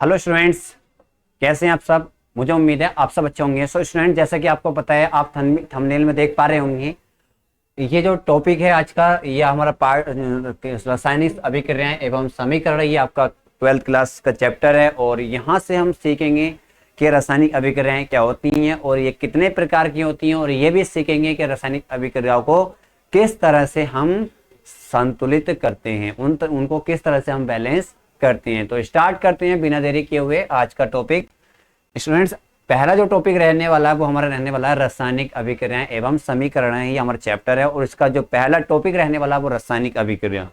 Hello students, कैसे हैं आप सब। मुझे उम्मीद है आप सब अच्छे होंगे। सो स्टूडेंट, जैसा कि आपको पता है, आप थंबनेल में देख पा रहे होंगे, ये जो टॉपिक है आज का, ये हमारा पार्ट रासायनिक अभिक्रियाएं एवं समीकरण, ये आपका 12th क्लास का चैप्टर है। और यहाँ से हम सीखेंगे कि रासायनिक अभिक्रियाएं क्या होती हैं और ये कितने प्रकार की होती हैं, और ये भी सीखेंगे कि रासायनिक अभिक्रियाओं को किस तरह से हम संतुलित करते हैं, उनको किस तरह से हम बैलेंस करते हैं। तो स्टार्ट करते हैं बिना देरी किए हुए आज का टॉपिक। स्टूडेंट्स, पहला जो टॉपिक रहने वाला है वो हमारा रहने वाला है रासायनिक अभिक्रियाएं एवं समीकरण। ये हमारा चैप्टर है और इसका जो पहला टॉपिक रहने वाला है वो रासायनिक अभिक्रिया।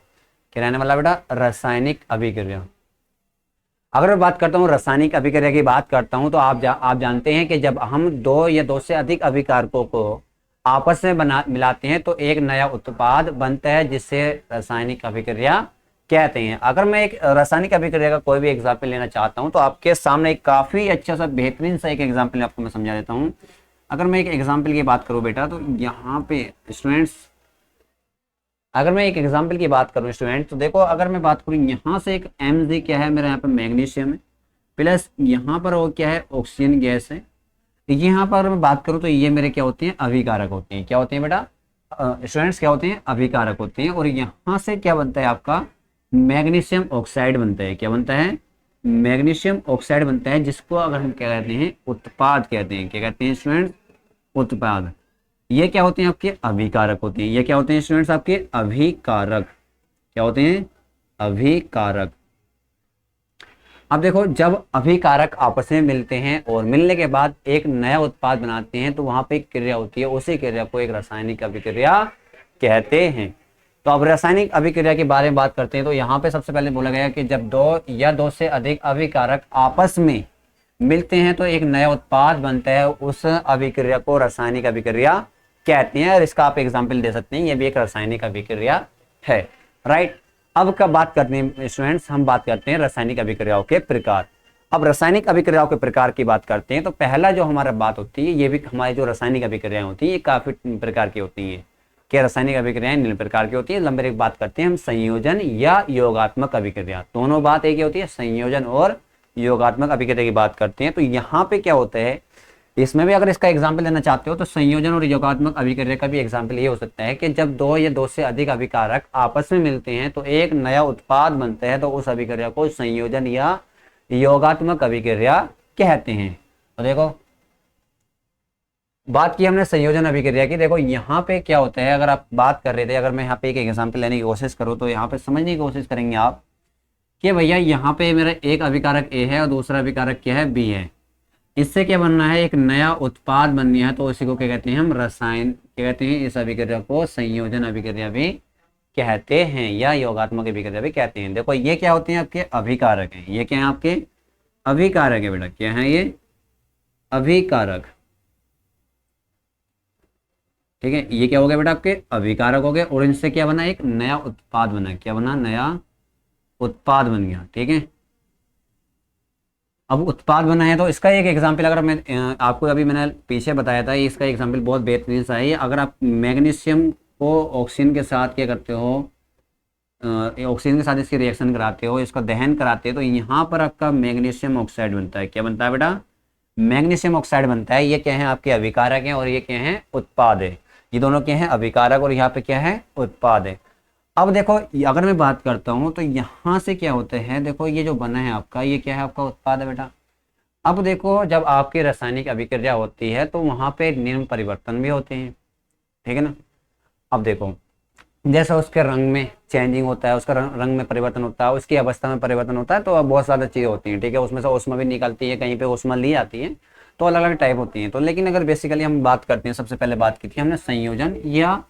क्या रहने वाला बेटा? रासायनिक अभिक्रिया। अगर मैं बात करता हूँ रासायनिक अभिक्रिया की बात करता हूँ तो आप जानते हैं कि जब हम दो या दो से अधिक अभिकारकों को आपस में मिलाते हैं तो एक नया उत्पाद बनता है, जिससे रासायनिक अभिक्रिया कहते हैं। अगर मैं एक रासायनिक अभिक्रिया का कोई भी एग्जाम्पल लेना चाहता हूं तो आपके सामने एक काफी अच्छा सा बेहतरीन सा एक एग्जाम्पल आपको मैं समझा देता हूं। अगर मैं एक एग्जाम्पल की बात करूं बेटा, तो यहाँ पे स्टूडेंट्स, अगर मैं एक एग्जाम्पल की बात करूं स्टूडेंट, तो देखो, अगर मैं बात करूं यहाँ से एक Mg क्या है मेरा, यहाँ पे मैग्नीशियम है, प्लस यहाँ पर वो क्या है, ऑक्सीजन गैस है। यहाँ पर मैं बात करूं तो ये मेरे क्या होते हैं, अभिकारक होते हैं। क्या होते हैं बेटा स्टूडेंट्स? क्या होते हैं? अभिकारक होते हैं। और यहाँ से क्या बनता है आपका, मैग्नीशियम ऑक्साइड बनता है। क्या बनता है? मैग्नीशियम ऑक्साइड बनता है, जिसको अगर हम क्या कहते हैं, उत्पाद कहते हैं। क्या कहते हैं स्टूडेंट्स? उत्पाद। ये क्या होते हैं? आपके अभिकारक होते हैं। ये क्या होते हैं स्टूडेंट्स? आपके अभिकारक। क्या होते हैं? अभिकारक। अब देखो, जब अभिकारक आपस में मिलते हैं और मिलने के बाद एक नया उत्पाद बनाते हैं तो वहां पे एक क्रिया होती है, उसी क्रिया को एक रासायनिक अभिक्रिया कहते हैं। तो अब रासायनिक अभिक्रिया के बारे में बात करते हैं तो यहाँ पे सबसे पहले बोला गया कि जब दो या दो से अधिक अभिकारक आपस में मिलते हैं तो एक नया उत्पाद बनता है, उस अभिक्रिया को रासायनिक अभिक्रिया कहते हैं। और इसका आप एग्जाम्पल दे सकते हैं, ये भी एक रासायनिक अभिक्रिया है, राइट। अब कब बात करते हैं स्टूडेंट्स, हम बात करते हैं रासायनिक अभिक्रियाओं के प्रकार। अब रासायनिक अभिक्रियाओं के प्रकार की बात करते हैं तो पहला जो हमारा बात होती है, ये भी हमारी जो रासायनिक अभिक्रियाएं होती है ये काफी प्रकार की होती हैं। क्या रासायनिक अभिक्रियाएं निम्न प्रकार की होती है। नंबर एक बात करते हैं हम संयोजन या योगात्मक अभिक्रिया। दोनों बात एक ही होती है, संयोजन और योगात्मक अभिक्रिया की बात करते हैं। तो यहाँ पे क्या होता है, इसमें भी अगर इसका एग्जाम्पल लेना चाहते हो तो संयोजन और योगात्मक अभिक्रिया का भी एग्जाम्पल ये हो सकता है कि जब दो या दो से अधिक अभिकारक आपस में मिलते हैं तो एक नया उत्पाद बनता है, तो उस अभिक्रिया को संयोजन या योगात्मक अभिक्रिया कहते हैं। तो देखो, बात की हमने संयोजन अभिक्रिया की। देखो यहाँ पे क्या होता है, अगर आप बात कर रहे थे, अगर मैं यहाँ पे एक एग्जांपल लेने की कोशिश करूँ तो यहाँ पे समझने की कोशिश करेंगे आप कि भैया यहाँ पे मेरा एक अभिकारक A है और दूसरा अभिकारक क्या है, B है। इससे क्या बनना है, एक नया उत्पाद बननी है, तो इसी को क्या कहते हैं हम, रसायन। क्या कहते हैं? इस अभिक्रिया को संयोजन अभिक्रिया भी कहते हैं या योगात्मक अभिक्रिया भी कहते हैं। देखो ये क्या होते हैं, आपके अभिकारक हैं। ये क्या है? आपके अभिकारक है बेटा। क्या है ये? अभिकारक। ठीक है, ये क्या हो गया बेटा, आपके अभिकारक हो गए। और इनसे क्या बना, एक नया उत्पाद बना। क्या बना? नया उत्पाद बन गया। ठीक है, अब उत्पाद बना है तो इसका एक एग्जांपल, अगर मैं आपको अभी मैंने पीछे बताया था, इसका एग्जांपल बहुत बेहतरीन सा है। अगर आप मैग्नीशियम को ऑक्सीजन के साथ क्या करते हो, ऑक्सीजन के साथ इसकी रिएक्शन कराते हो, इसका दहन कराते हो, तो यहाँ पर आपका मैग्नीशियम ऑक्साइड बनता है। क्या बनता है बेटा? मैग्नीशियम ऑक्साइड बनता है। ये क्या है? आपके अभिकारक हैं और ये क्या है? उत्पाद है। ये दोनों क्या है? अभिकारक, और यहाँ पे क्या है? उत्पाद है। अब देखो, अगर मैं बात करता हूँ तो यहाँ से क्या होता है, देखो ये जो बना है आपका, ये क्या है? आपका उत्पाद है बेटा। अब देखो, जब आपकी रासायनिक अभिक्रिया होती है तो वहाँ पे निम्न परिवर्तन भी होते हैं। ठीक है ना। अब देखो, जैसा उसके रंग में चेंजिंग होता है, उसका रंग में परिवर्तन होता है, उसकी अवस्था में परिवर्तन होता है, तो अब बहुत ज़्यादा चीज़ें होती हैं। ठीक है, उसमें से ऊष्मा भी निकलती है, कहीं पे ऊष्मा ली आती है, तो अलग अलग टाइप होती हैं। तो लेकिन अगर बेसिकली हम बात करते हैं, सबसे पहले बात की थी हमने संयोजन या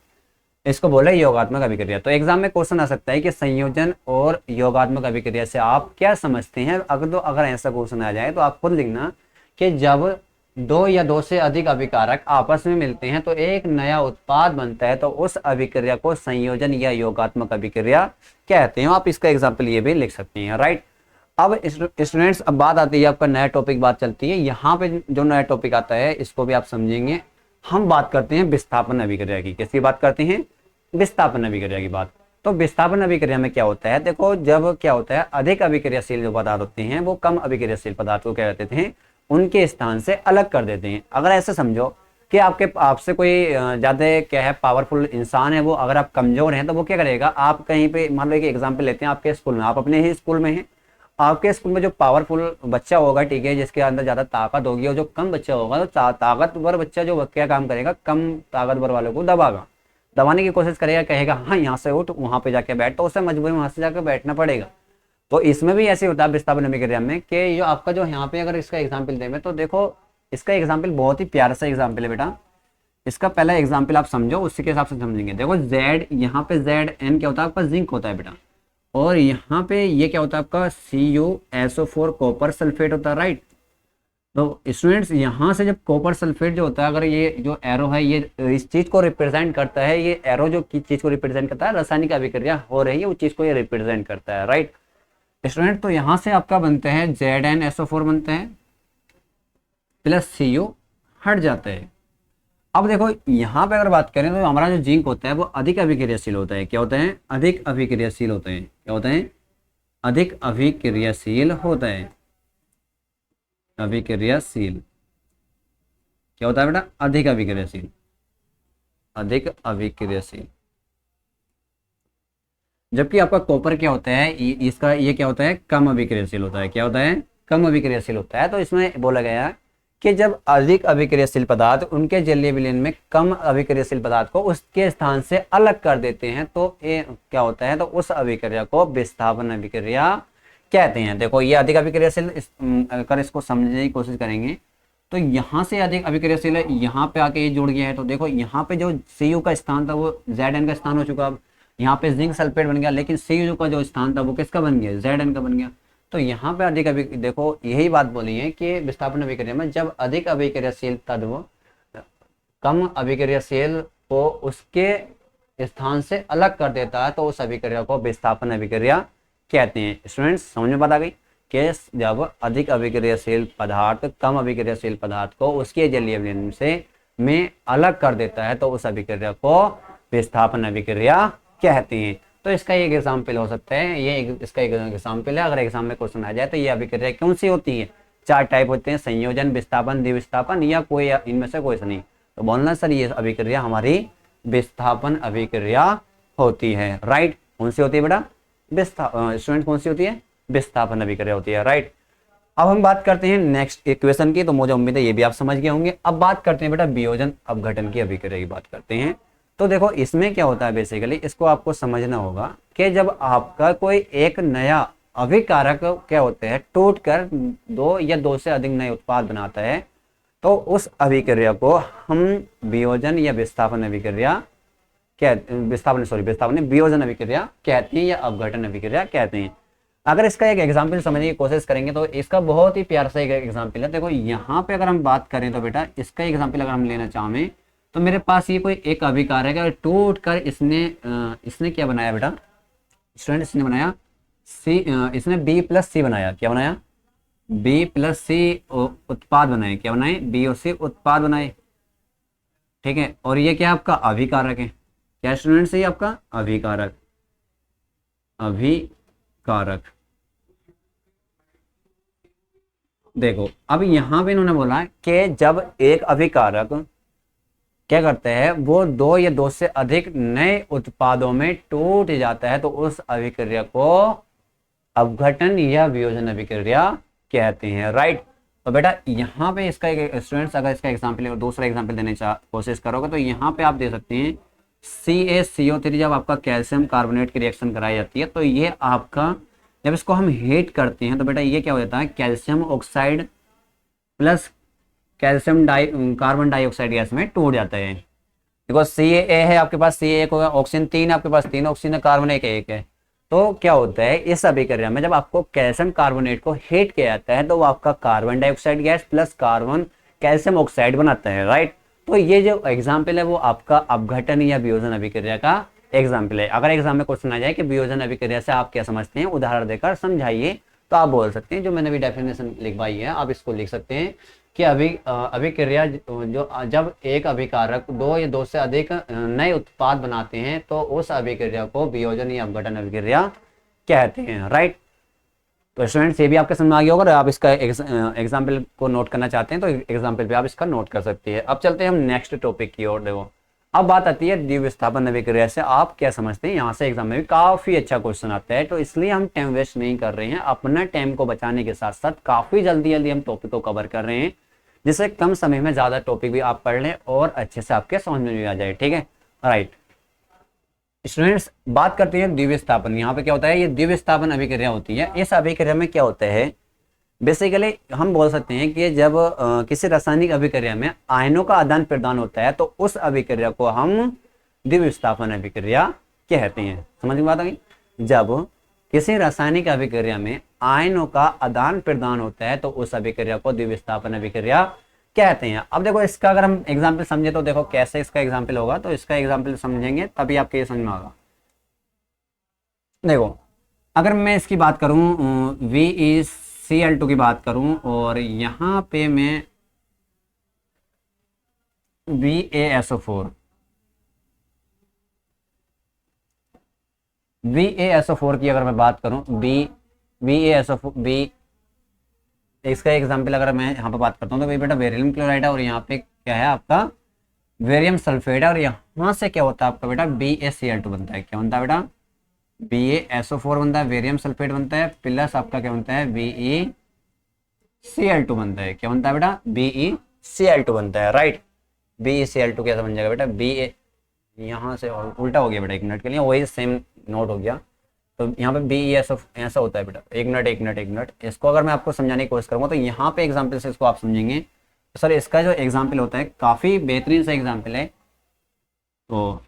इसको बोला योगात्मक अभिक्रिया। तो एग्जाम में क्वेश्चन आ सकता है कि संयोजन और योगात्मक अभिक्रिया से आप क्या समझते हैं। अगर ऐसा क्वेश्चन आ जाए तो आप खुद लिखना कि जब दो या दो से अधिक अभिकारक आपस में मिलते हैं तो एक नया उत्पाद बनता है, तो उस अभिक्रिया को संयोजन या योगात्मक अभिक्रिया कहते हैं। आप इसका एग्जाम्पल ये भी लिख सकते हैं, राइट। अब स्टूडेंट्स, अब बात आती है आपका नया टॉपिक बात चलती है। यहाँ पे जो नया टॉपिक आता है इसको भी आप समझेंगे। हम बात करते हैं विस्थापन अभिक्रिया की। किसकी बात करते हैं? विस्थापन अभिक्रिया की बात। तो विस्थापन अभिक्रिया में क्या होता है, देखो जब क्या होता है अधिक अभिक्रियाशील जो पदार्थ होते हैं वो कम अभिक्रियाशील पदार्थ को क्या कहते हैं, उनके स्थान से अलग कर देते हैं। अगर ऐसे समझो कि आपसे कोई ज्यादा क्या है पावरफुल इंसान है, वो अगर आप कमजोर हैं तो वो क्या करेगा, आप कहीं पे मान लो एक एग्जाम्पल लेते हैं, आपके स्कूल में, आप अपने ही स्कूल में हैं, आपके स्कूल में जो पावरफुल बच्चा होगा, ठीक है, जिसके अंदर ज्यादा ताकत होगी, और जो कम बच्चा होगा तो ताकतवर बच्चा जो क्या काम करेगा, कम ताकतवर वालों को दबाने की कोशिश करेगा, कहेगा हाँ यहाँ से उठ वहां पे जाके बैठ, तो उसे मजबूरी में वहां से जाकर बैठना पड़ेगा। तो इसमें भी ऐसे होता है विस्थापन अभिक्रिया में कि जो आपका जो यहाँ पे अगर इसका एग्जाम्पल दें तो देखो इसका एग्जाम्पल बहुत ही प्यारा सा एग्जाम्पल है बेटा। इसका पहला एग्जाम्पल आप समझो, उसी के हिसाब से समझेंगे। देखो जेड, यहाँ पे जेड एन क्या होता है आपका, जिंक होता है बेटा, और यहाँ पे ये क्या होता है आपका CuSO4 कॉपर सल्फेट होता है, राइट। तो स्टूडेंट्स यहाँ से जब कॉपर सल्फेट जो होता है, अगर ये जो एरो है ये इस चीज को रिप्रेजेंट करता है, ये एरो जो चीज को रिप्रेजेंट करता है, रासायनिक अभिक्रिया हो रही है उस चीज को ये रिप्रेजेंट करता है, राइट स्टूडेंट। तो यहाँ से आपका बनते हैं ZnSO4 बनते हैं प्लस Cu हट जाते हैं। अब देखो यहाँ पे अगर बात करें तो हमारा जो जिंक होता है वो अधिक अभिक्रियाशील होता है, क्या होता है, अधिक अभिक्रियाशील होते हैं, क्या होते हैं, अधिक अभिक्रियाशील होता है, अभिक्रियाशील क्या होता है बेटा, अधिक अभिक्रियाशील, अधिक अभिक्रियाशील। जबकि आपका कॉपर क्या होता है, इसका ये क्या होता है, कम अभिक्रियाशील होता है, क्या होता है, कम अभिक्रियाशील होता है। तो इसमें बोला गया कि जब अधिक अभिक्रियाशील पदार्थ उनके जलीय विलयन में कम अभिक्रियाशील पदार्थ को उसके स्थान से अलग कर देते हैं तो ये क्या होता है, तो उस अभिक्रिया को विस्थापन अभिक्रिया कहते हैं। देखो ये अधिक अभिक्रियाशील, अगर इसको समझने की कोशिश करेंगे तो यहाँ से अधिक अभिक्रियाशील है, यहाँ पे आके ये जुड़ गया है, तो देखो यहाँ पे जो Cu का स्थान था वो Zn का स्थान हो चुका, अब यहाँ पे जिंक सल्फेट बन गया, लेकिन Cu का जो स्थान था वो किसका बन गया, Zn का बन गया। तो यहाँ पे अधिक देखो यही बात बोली है कि विस्थापन अभिक्रिया में जब अधिक अभिक्रियाशील तत्व कम अभिक्रियाशील को उसके स्थान से अलग कर देता है तो उस अभिक्रिया को विस्थापन अभिक्रिया कहते हैं। स्टूडेंट्स समझ में बात आ गई कि जब अधिक अभिक्रियाशील पदार्थ कम अभिक्रियाशील पदार्थ को उसके जलीय विलयन से में अलग कर देता है तो उस अभिक्रिया को विस्थापन अभिक्रिया कहते हैं। तो इसका एक एग्जाम्पल हो सकता है, ये इसका एक एग्जाम्पल है, अगर एग्जाम में क्वेश्चन आ जाए तो ये अभिक्रिया कौन सी होती है, 4 टाइप होते हैं, संयोजन, विस्थापन, द्विविस्थापन या कोई इनमें से कोई नहीं। तो बोलना सर ये अभिक्रिया हमारी विस्थापन अभिक्रिया होती है, राइट। कौन सी होती है बेटा, स्टूडेंट कौन सी होती है, विस्थापन अभिक्रिया होती है, राइट। अब हम बात करते हैं नेक्स्ट इक्वेशन की, तो मुझे उम्मीद है ये भी आप समझ गए होंगे। अब बात करते हैं बेटा वियोजन अपघटन की अभिक्रिया की बात करते हैं। तो देखो इसमें क्या होता है, बेसिकली इसको आपको समझना होगा कि जब आपका कोई एक नया अभिकारक क्या होते हैं टूटकर 2 या 2 से अधिक नए उत्पाद बनाता है तो उस अभिक्रिया को हम वियोजन या विस्थापन अभिक्रिया विस्थापन वियोजन अभिक्रिया कहते हैं या अपघटन अभिक्रिया कहते हैं। अगर इसका एक एग्जाम्पल समझने की कोशिश करेंगे तो इसका बहुत ही प्यारा सा एक एग्जाम्पल है। देखो यहाँ पे अगर हम बात करें तो बेटा इसका एग्जाम्पल अगर हम लेना चाहें तो मेरे पास ये कोई एक अभिकारक है, टूट कर इसने क्या बनाया बेटा, स्टूडेंट इसने बनाया इसने B+C बनाया, क्या बनाया, B+C उत्पाद बनाए, क्या बनाए, B और C उत्पाद बनाए, ठीक है। और ये क्या आपका अभिकारक है, क्या स्टूडेंट से आपका अभिकारक, अभिकारक। देखो अब यहां पे इन्होंने बोला कि जब एक अभिकारक क्या करते हैं वो 2 या 2 से अधिक नए उत्पादों में टूट जाता है तो उस अभिक्रिया को अपघटन या वियोजन अभिक्रिया कहते हैं, राइट। तो बेटा यहाँ पे इसका एक स्टूडेंट्स अगर इसका एग्जाम्पल दूसरा एग्जाम्पल देने की कोशिश करोगे तो यहाँ पे आप दे सकते हैं CaCO3 जब आपका कैल्शियम कार्बोनेट की रिएक्शन कराई जाती है तो ये आपका जब इसको हम हीट करते हैं तो बेटा ये क्या हो जाता है, calcium oxide plus calcium carbon dioxide gas में टूट जाता है। देखो CaA है आपके पास, CaA होगा, ऑक्सीजन 3 आपके पास, 3 ऑक्सीजन, कार्बन 1 है। तो क्या होता है इस अभिक्रिया में जब आपको कैल्शियम कार्बोनेट को हीट किया जाता है तो वो आपका carbon dioxide gas plus carbon calcium oxide बनाता है, राइट। तो ये जो एग्जाम्पल है वो आपका अपघटन या वियोजन अभिक्रिया का एग्जाम्पल है। अगर एग्जाम में क्वेश्चन आ जाए कि वियोजन अभिक्रिया से आप क्या समझते हैं, उदाहरण देकर समझाइए तो आप बोल सकते हैं, जो मैंने भी डेफिनेशन लिखवाई है आप इसको लिख सकते हैं कि अभिक्रिया जो जब एक अभिकारक दो या दो से अधिक नए उत्पाद बनाते हैं तो उस अभिक्रिया को वियोजन या अपघटन अभिक्रिया कहते हैं, राइट। तो स्टूडेंट्स ये भी आपके समझ में आ गया होगा। आप इसका एग्जाम्पल को नोट करना चाहते हैं तो एग्जाम्पल पे आप इसका नोट कर सकते हैं। अब चलते हैं हम नेक्स्ट टॉपिक की ओर। देखो अब बात आती है द्वितीय विस्थापन अभिक्रिया से आप क्या समझते हैं। यहाँ से एग्जाम में भी काफी अच्छा क्वेश्चन आता है, तो इसलिए हम टाइम वेस्ट नहीं कर रहे हैं, अपना टाइम को बचाने के साथ साथ काफी जल्दी जल्दी हम टॉपिक को कवर कर रहे हैं, जिससे कम समय में ज्यादा टॉपिक भी आप पढ़ लें और अच्छे से आपके समझ में भी आ जाए, ठीक है, राइट। स्टूडेंट्स बात करते हैं द्वितीय विस्थापन। यहाँ पे क्या होता है, ये द्वितीय विस्थापन अभिक्रिया होती है। इस अभिक्रिया में क्या होता है, बेसिकली हम बोल सकते हैं कि जब किसी रासायनिक अभिक्रिया में आयनों का आदान प्रदान होता है तो उस अभिक्रिया को हम द्वितीय विस्थापन अभिक्रिया कहते हैं। समझ में बात आ गई। जब किसी रासायनिक अभिक्रिया में आयनों का आदान प्रदान होता है तो उस अभिक्रिया को द्वितीय विस्थापन अभिक्रिया कहते हैं। अब देखो इसका अगर हम एग्जाम्पल समझे तो देखो कैसे इसका एग्जाम्पल होगा, तो इसका एग्जाम्पल समझेंगे तभी आपके ये समझ में आएगा। देखो अगर मैं इसकी बात करूं VeCl2 की बात करूं और यहां पे मैं VaSO4 की अगर मैं बात करूं VaSO4 इसका एग्जाम्पल अगर मैं यहाँ पे बात करता हूँ तो बेटा बेरिलियम क्लोराइड है और यहाँ पे क्या है आपका बेरियम सल्फेट है, और यहाँ से क्या होता है आपका बेटा BaCl2 बनता है। क्या बनता है बेटा, BaSO4 बनता है, बेरियम सल्फेट बनता है, प्लस आपका क्या बनता है BeCl2 बनता है। क्या बनता है बेटा, BeCl2 बनता है, राइट। BeCl2 कैसा बन जाएगा बेटा, Ba यहाँ से उल्टा हो गया बेटा, एक मिनट के लिए वही सेम नोट हो गया। तो यहाँ पे BeSO ऐसा होता है बेटा, एक मिनट इसको अगर मैं आपको समझाने की कोशिश करूँगा तो यहाँ पे एग्जाम्पल से इसको आप समझेंगे। तो सर इसका जो एग्जाम्पल होता है काफ़ी बेहतरीन सा एग्जाम्पल है। तो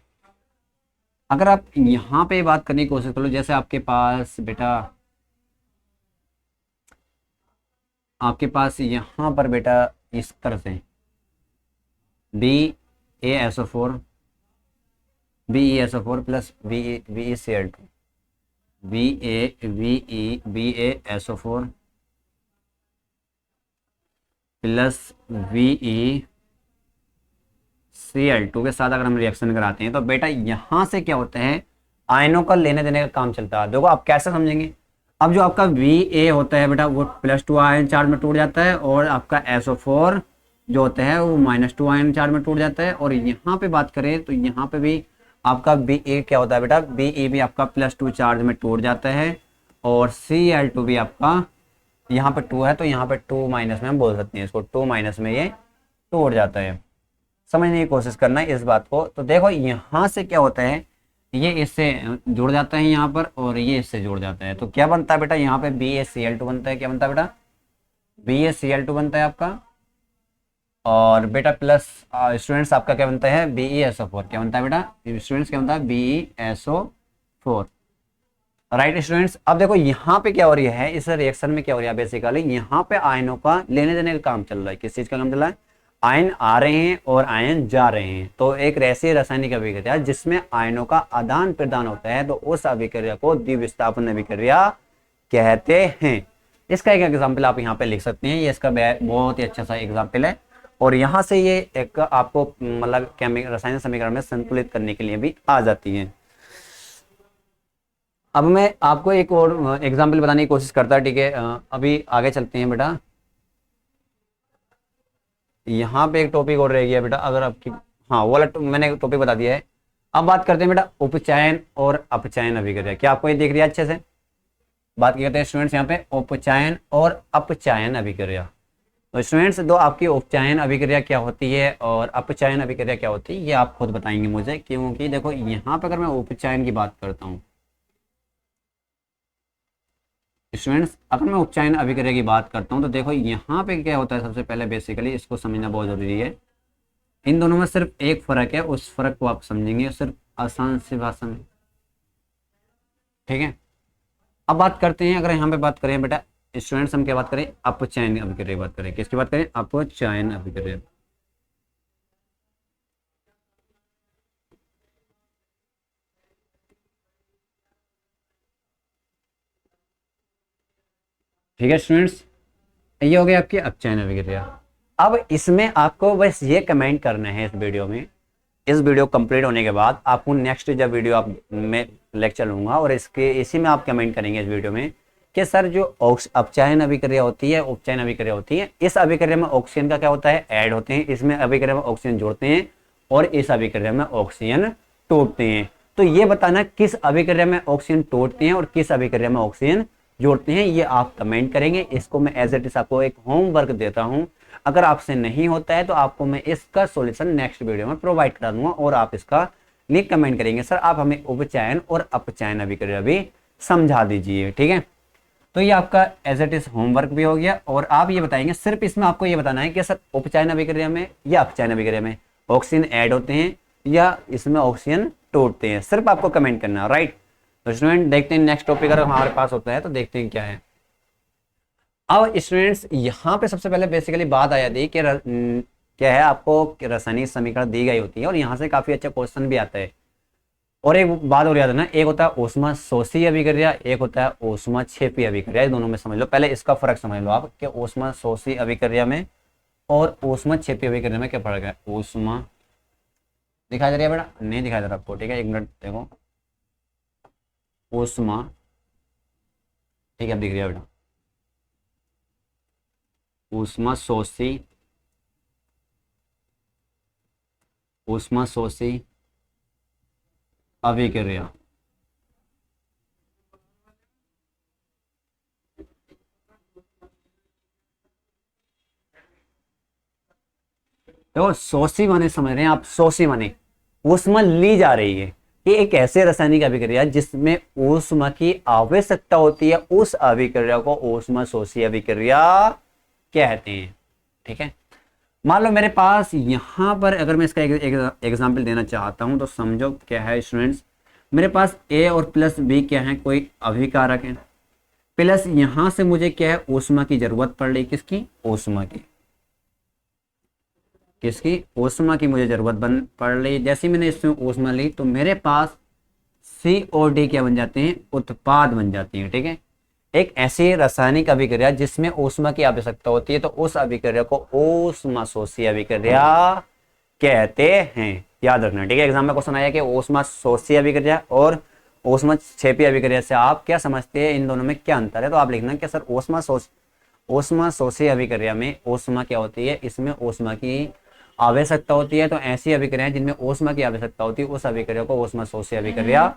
अगर आप यहाँ पे बात करने की कोशिश करो, जैसे आपके पास बेटा यहाँ पर बेटा इस तरह से BeSO4 plus VeCl2 BaSO4 plus VeCl2 के साथ अगर हम रिएक्शन कराते हैं तो बेटा यहां से क्या होता है, आयनों का लेने देने का काम चलता है। देखो आप कैसे समझेंगे, अब जो आपका Va होता है बेटा वो +2 आयन चार्ज में टूट जाता है और आपका SO4 जो होता है वो -2 आयन चार्ज में टूट जाता है। और यहाँ पे बात करें तो यहाँ पे भी आपका Ba क्या होता है बेटा, Be भी आपका +2 चार्ज में टूट जाता है और Cl2 भी आपका यहाँ पे 2 है तो यहाँ पे 2 माइनस में हम बोल सकते हैं इसको, 2 माइनस में ये टूट जाता है। समझने की कोशिश करना है इस बात को। तो देखो यहाँ से क्या होता है, ये इससे जुड़ जाता है यहाँ पर और ये इससे जुड़ जाता है, तो क्या बनता है बेटा, यहाँ पे BaCl2 बनता है। क्या बनता है बेटा, BaCl2 बनता है आपका। और बेटा प्लस स्टूडेंट्स आपका क्या बनता है, BeSO4। क्या बनता है बेटा स्टूडेंट्स, क्या बनता है BeSO4, राइट स्टूडेंट्स। अब देखो यहाँ पे क्या हो रही है, इस रिएक्शन में क्या हो रहा है, बेसिकली यहाँ पे आयनों का लेने देने का काम चल रहा है। किस चीज का काम चल रहा है, आयन आ रहे हैं और आयन जा रहे हैं। तो एक ऐसी रासायनिक अभिक्रिया जिसमें आयनों का आदान प्रदान होता है तो उस अभिक्रिया को द्वितीय विस्थापन अभिक्रिया कहते हैं। इसका एक एग्जाम्पल आप यहाँ पे लिख सकते हैं, ये इसका बहुत ही अच्छा सा एग्जाम्पल है और यहाँ से ये एक आपको मतलब रासायनिक समीकरण में संतुलित करने के लिए भी आ जाती है। अब मैं आपको एक और एग्जाम्पल बताने की कोशिश करता है, ठीक है। अभी आगे चलते हैं बेटा, यहाँ पे एक टॉपिक और रह गया बेटा, अगर आपकी हाँ वो वाला मैंने टॉपिक बता दिया है। अब बात करते हैं बेटा उपचयन और अपचयन अभिक्रिया। क्या आपको ये दिख रही है अच्छे से, बात करते हैं स्टूडेंट्स यहाँ पे उपचयन और अपचयन अभिक्रिया। तो स्टूडेंट्स दो आपकी उपचयन अभिक्रिया क्या होती है और अपचयन अभिक्रिया क्या होती है ये आप खुद बताएंगे मुझे, क्योंकि देखो यहाँ पे अगर मैं उपचयन की बात करता हूँ स्टूडेंट्स, अगर मैं उपचयन अभिक्रिया की बात करता हूँ तो देखो यहाँ पे क्या होता है, सबसे पहले बेसिकली इसको समझना बहुत जरूरी है। इन दोनों में सिर्फ एक फर्क है, उस फर्क को आप समझेंगे सिर्फ आसान सी भाषा में, ठीक है। अब बात करते हैं, अगर यहाँ पे बात करें बेटा स्टूडेंट्स, हम क्या बात करें, अपचयन अभिक्रिया की बात करें। किसकी बात करें, अपचयन अभिक्रिया। ठीक है स्टूडेंट्स, ये हो गया आपकी अपचयन अभिक्रिया। अब इसमें आपको बस ये कमेंट करना है इस वीडियो में, इस वीडियो कंप्लीट होने के बाद आपको नेक्स्ट जब वीडियो आप मैं लेक्चर लूंगा और इसी में आप कमेंट करेंगे इस वीडियो में कि सर जो अपचयन अभिक्रिया होती है, उपचयन अभिक्रिया होती है, इस अभिक्रिया में ऑक्सीजन का क्या होता है, ऐड होते हैं, इसमें अभिक्रिया में ऑक्सीजन जोड़ते हैं और इस अभिक्रिया में ऑक्सीजन तोड़ते हैं। तो ये बताना किस अभिक्रिया में ऑक्सीजन तोड़ते हैं और किस अभिक्रिया में ऑक्सीजन जोड़ते हैं, ये आप कमेंट करेंगे। इसको मैं एज इट इज आपको एक होमवर्क देता हूं, अगर आपसे नहीं होता है तो आपको मैं इसका सॉल्यूशन नेक्स्ट वीडियो में प्रोवाइड करा दूंगा और आप इसका लिंक कमेंट करेंगे सर आप हमें उपचयन और अपचयन अभिक्रिया भी समझा दीजिए। ठीक है, तो ये आपका एज इट इज होमवर्क भी हो गया और आप ये बताएंगे, सिर्फ इसमें आपको ये बताना है कि सर उपचयन अभिक्रिया में या अपचयन अभिक्रिया में ऑक्सीजन ऐड होते हैं या इसमें ऑक्सीजन तोड़ते हैं, सिर्फ आपको कमेंट करना है। राइट, तो स्टूडेंट देखते हैं नेक्स्ट टॉपिक अगर हमारे पास होता है तो देखते हैं क्या है। अब स्टूडेंट्स यहाँ पे सबसे पहले बेसिकली बात आया थी कि क्या है, आपको रासायनिक समीकरण दी गई होती है और यहाँ से काफी अच्छा क्वेश्चन भी आता है। और एक बात और याद है ना, एक होता है ओस्मा शोषी अभिक्रिया, एक होता है ओस्मा क्षेपी अभिक्रिया, दोनों में समझ लो। पहले इसका फर्क समझ लो आप कि ओस्मा शोषी अभिक्रिया में और ओस्मा क्षेपी अभिक्रिया में क्या फर्क है। ओस्मा दिखाई दे रहा है बेटा, नहीं दिखाई दे रहा आपको, ठीक है एक मिनट देखो, ओस्मा, ठीक है दिख रहा है बेटा, ओस्मा शोषी, ओस्मा शोषी अभिक्रिया। देखो शोषी माने समझ रहे हैं आप, शोषी माने ऊष्मा ली जा रही है। ये एक ऐसे रासायनिक अभिक्रिया जिसमें ऊष्मा की आवश्यकता होती है, उस अभिक्रिया को ऊष्मा शोषी अभिक्रिया कहते हैं। ठीक है, मान लो मेरे पास यहाँ पर अगर मैं इसका एग्जाम्पल देना चाहता हूँ तो समझो क्या है स्टूडेंट्स, मेरे पास ए और प्लस बी क्या है, कोई अभिकारक है, प्लस यहाँ से मुझे क्या है ऊष्मा की जरूरत पड़ रही, किसकी, ऊष्मा की, किसकी, ऊष्मा की मुझे जरूरत पड़ रही। जैसे मैंने इसमें ऊष्मा ली तो मेरे पास COD क्या बन जाते हैं, उत्पाद बन जाती है। ठीक है, एक ऐसी रासायनिक अभिक्रिया जिसमें ऊष्मा की आवश्यकता होती है तो उस अभिक्रिया को ऊष्मा शोषी अभिक्रिया कहते हैं, याद रखना। ठीक है, एग्जाम में क्वेश्चन आया कि ऊष्मा शोषी अभिक्रिया और ऊष्मा क्षेपी अभिक्रिया से आप क्या समझते हैं, इन दोनों में क्या अंतर है, तो आप लिखना कि सर ऊष्मा शोषी अभिक्रिया में ऊष्मा क्या होती है, इसमें ऊष्मा की आवश्यकता होती है, तो ऐसी अभिक्रियाएं जिनमें ऊष्मा की आवश्यकता होती है उस अभिक्रिया को ऊष्मा शोषी अभिक्रिया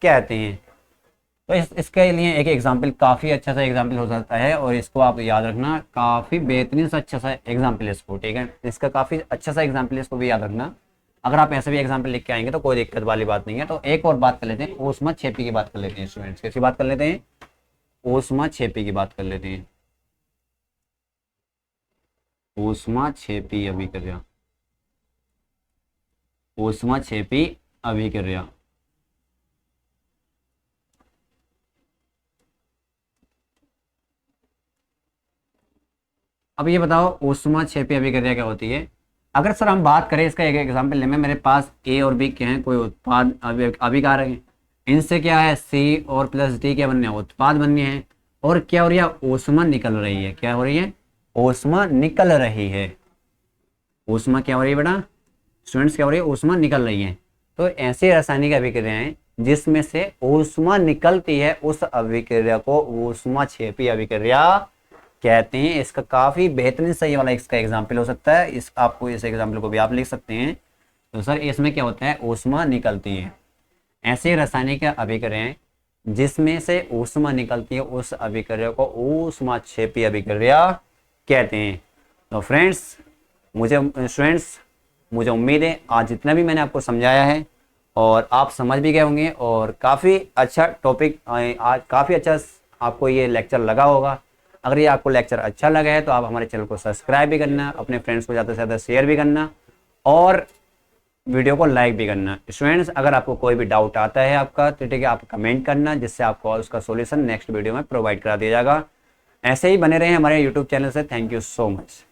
कहते हैं। तो इसके लिए एक एग्जाम्पल काफी अच्छा सा एग्जाम्पल हो सकता है और इसको आप याद रखना, काफी बेहतरीन सा अच्छा सा एग्जाम्पल है इसको। ठीक है, इसका काफी अच्छा सा एग्जाम्पल है, इसको भी याद रखना। अगर आप ऐसे भी एग्जाम्पल लिख के आएंगे तो कोई दिक्कत वाली बात नहीं है। तो एक और बात कर लेते हैं, ऊष्मा क्षेपी की बात कर लेते हैं स्टूडेंट्स। कैसी बात कर लेते हैं, ऊष्मा क्षेपी की बात कर लेते हैं। ऊष्मा क्षेपी अभिक्रिया, ऊष्मा क्षेपी अभिक्रिया। अब ये बताओ ऊष्मा क्षेपी अभिक्रिया क्या होती है। अगर सर हम बात करें इसका एक एग्जांपल लें, मेरे पास ए और बी क्या है, कोई उत्पाद अभिकारक है, इनसे क्या है C और प्लस D क्या बनने हैं, उत्पाद बनने हैं। और क्या हो रही है, ऊष्मा निकल रही है, क्या हो रही है, ऊष्मा निकल रही है। ऊष्मा क्या हो रही है बेटा स्टूडेंट्स, क्या हो रही है, ऊष्मा निकल रही है। तो ऐसी रासायनिक अभिक्रियाएं जिसमें से ऊष्मा निकलती है उस अभिक्रिया को ऊष्मा क्षेपी अभिक्रिया कहते हैं। इसका काफी बेहतरीन सही वाला इसका एग्जाम्पल हो सकता है, इस आपको इस एग्जाम्पल को भी आप लिख सकते हैं। तो सर इसमें क्या होता है, ऊष्मा निकलती है। ऐसे रासायनिक अभिक्रियाएं जिसमें से ऊष्मा निकलती है उस अभिक्रिया को ऊष्मा क्षेपी अभिक्रिया कहते हैं। तो फ्रेंड्स मुझे उम्मीद है आज जितना भी मैंने आपको समझाया है और आप समझ भी गए होंगे और काफ़ी अच्छा टॉपिक, आज काफ़ी अच्छा आपको ये लेक्चर लगा होगा। अगर ये आपको लेक्चर अच्छा लगा है तो आप हमारे चैनल को सब्सक्राइब भी करना, अपने फ्रेंड्स को ज़्यादा से ज़्यादा शेयर भी करना और वीडियो को लाइक भी करना। स्टूडेंट्स अगर आपको कोई भी डाउट आता है आपका तो ठीक है आप कमेंट करना, जिससे आपको उसका सॉल्यूशन नेक्स्ट वीडियो में प्रोवाइड करा दिया जाएगा। ऐसे ही बने रहे हमारे यूट्यूब चैनल से। Thank you so much.